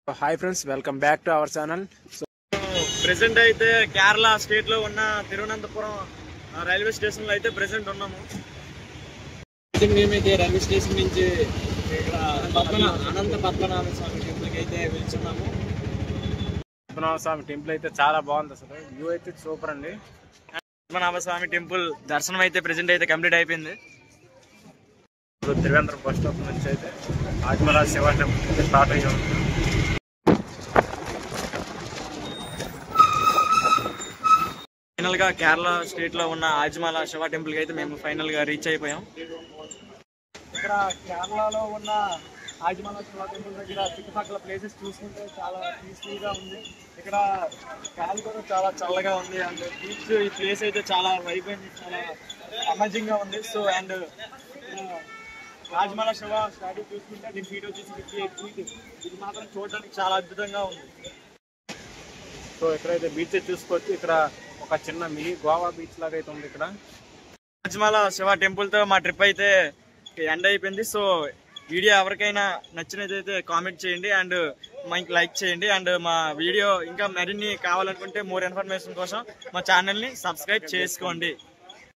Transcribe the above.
Hi friends, welcome back to our channel. So present అయితే Kerala state లో ఉన్న Thiruvananthapuram railway station లో అయితే ప్రెసెంట్ ఉన్నాము. మేమైతే రైల్వే స్టేషన్ నుంచి అనంత పద్మనాభ స్వామి టెంపుల్కి అయితే వెళ్తున్నాము. పద్మనాభ స్వామి టెంపుల్ అయితే చాలా బాగుంది, అసలు వ్యూ అయితే సూపర్ అండి. పద్మనాభ స్వామి టెంపుల్ దర్శనం అయితే ప్రెసెంట్ అయితే కంప్లీట్ అయిపోయింది. ఇప్పుడు త్రివేంద్రం బస్ స్టాప్ నుంచి అయితే ఆజ్మల శివ టెంపుల్ స్టార్ట్ అయ్యాము. ఫైనల్ గా కేరళ స్టేట్ లో ఉన్న ఆజ్మల శివ టెంపుల్ కి అయితే మేము ఫైనల్ గా రీచ్ అయిపోయాం. ఇక్కడ కేరళలో ఉన్న ఆజ్మల శివ టెంపుల్ దగ్గర చుట్టుపక్కల ప్లేసెస్ చూసుకుంటే చాలా పీస్ఫుల్ గా ఉంది. ఇక్కడ గాలి కూడా చాలా చల్లగా ఉంది. అండ్ బీచ్ ఈ ప్లేస్ అయితే చాలా వైబ్రెంట్, చాలా అమేజింగ్ గా ఉంది. సో అండ్ ఆజ్మల శివ స్టాట్యూ చూసుకుంటే దీని ఫీట్ వచ్చేసి 58 feet. ఇది మాత్రం చూడడానికి చాలా అద్భుతంగా ఉంది. సో ఇక్కడైతే బీచ్ చూసుకోవచ్చు. ఇక్కడ ఒక చిన్న మినీ గోవా బీచ్ లాగా అయితే ఉంది. ఇక్కడ ఆజ్మల శివ టెంపుల్ తో మా ట్రిప్ అయితే ఎండ్ అయిపోయింది. సో వీడియో ఎవరికైనా నచ్చినదైతే కామెంట్ చేయండి అండ్ మాకు లైక్ చేయండి. అండ్ మా వీడియో ఇంకా మరిన్ని కావాలనుకుంటే మోర్ ఇన్ఫర్మేషన్ కోసం మా ఛానల్ని సబ్స్క్రైబ్ చేసుకోండి.